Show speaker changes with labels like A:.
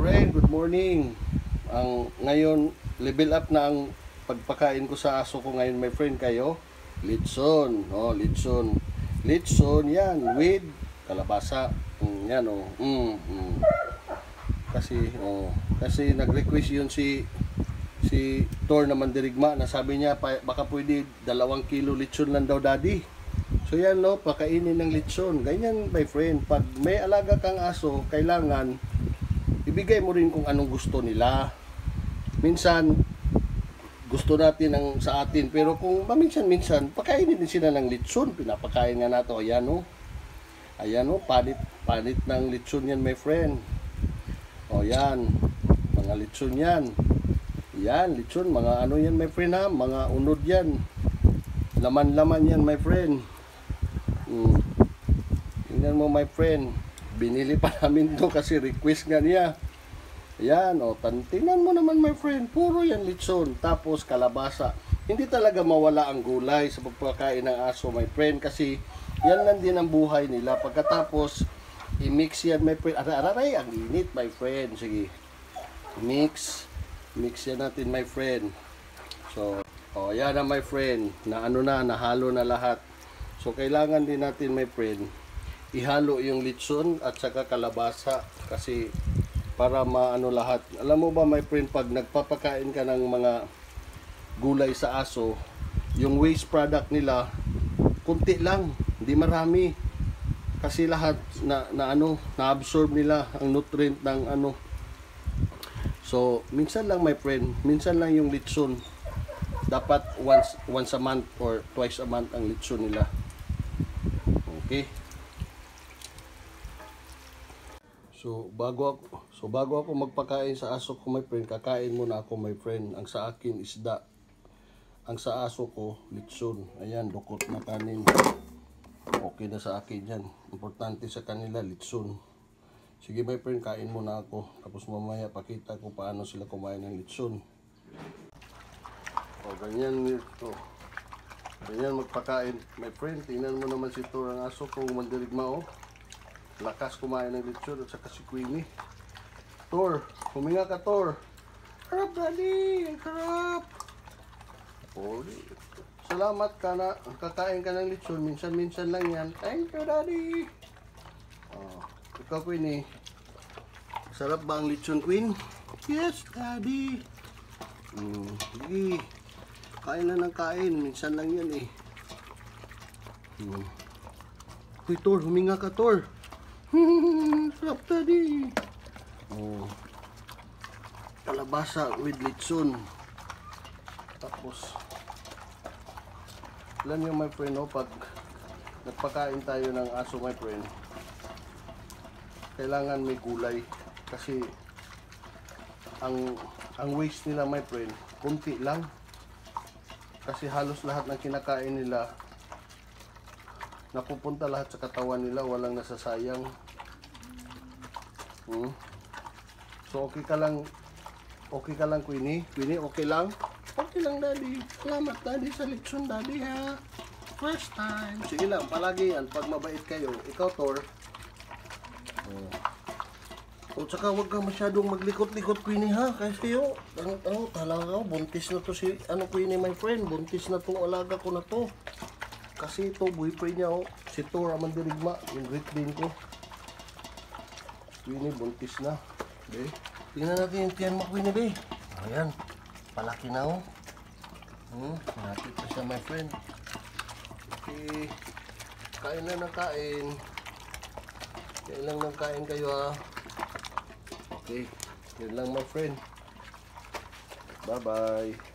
A: friend, good morning. Ngayon, level up na ang pagpakain ko sa aso ko ngayon, my friend, kayo. Litson, litson. Litson, yan, with kalabasa. Yan, Kasi nag-request yun si Thor na mandirigma na sabi niya, baka pwede 2 kilo litson lang daw, daddy. So yan, pakainin ng litson. Ganyan, my friend, pag may alaga kang aso, kailangan ibigay mo rin kung anong gusto nila. Minsan gusto natin ang sa atin, pero kung minsan pakainin din sila ng litson. Pinapakain nga nato. Ayan, panit ng litson yan, my friend. Yan, mga litson yan. Yan, litson, mga ano yan, my friend, ha? Mga unod yan. Laman-laman yan, my friend. Tingnan mo, my friend. Binili pa namin to kasi request nga niya. Yan, tingnan mo naman, my friend. Puro yan litson. Tapos kalabasa. Hindi talaga mawala ang gulay sa pagpakain ng aso, my friend. Kasi yan lang din ang buhay nila. Pagkatapos, i-mix yan, my friend. Aray, ang init, my friend. Sige. Mix yan natin, my friend. So, yan na, my friend. Nahalo na lahat. So, kailangan din natin, my friend, ihalo yung litson at saka kalabasa kasi para maano lahat. Alam mo ba, my friend, pag nagpapakain ka ng mga gulay sa aso, yung waste product nila kunti lang, hindi marami. Kasi lahat na-absorb nila ang nutrient ng ano. So, minsan lang, my friend, minsan lang yung litson. Dapat once a month or twice a month ang litson nila. Okay. So bago ako magpakain sa aso ko, my friend, kakain muna ako, my friend. Ang sa akin isda. Ang sa aso ko litson. Ayan, dukot na kanin. Okay na sa akin yan. Importante sa kanila litson. Sige, my friend, kain muna ako. Tapos mamaya pakita ko paano sila kumain ng litson. Ganyan ito. Ganyan magpakain, my friend. Tingnan mo naman si Thor, ang aso kong mandirigma, lakas kumain ng litson at saka si Queenie. Thor, huminga ka, Thor. Harap, daddy. Harap. Salamat ka na. Kakain ka ng litson. Minsan lang yan. Thank you, daddy. Ikaw, Queenie. Sarap ba ang litson, Queen? Yes, daddy. Sige. Kain na ng kain. Minsan lang yan eh. Uy, Thor. Huminga ka, Thor. Sarap, daddy. Kalabasa with litson. Tapos alam niyo, my friend, pag nagpakain tayo ng aso, my friend, kailangan may gulay. Kasi ang waste nila, my friend, kunti lang. Kasi halos lahat ng kinakain nila napupunta lahat sa katawan nila, walang nasasayang. So okay ka lang, Queenie? Queenie, okay lang? Okay lang, daddy. Salamat, daddy, sa litson, daddy, ha? First time. Sige lang, palagi yan. Pag mabait kayo. Ikaw, Thor. Tsaka huwag ka masyadong maglikot-likot, Queenie, ha? Kasi talaga, buntis na to si, Queenie, my friend. Buntis na tong alaga ko na to. Kasi ito, boyfriend niya, si Thor, ang mandirigma. Yung Great Dane ko. Queenie, buntis na. Okay. Tingnan natin yung tiyan mo, Queenie, be. Ayan. Palaki na, malapit na siya, my friend. Okay. Kain lang ng kain. Kain lang ng kain kayo, ha. Okay. Yun lang, my friend. Bye-bye.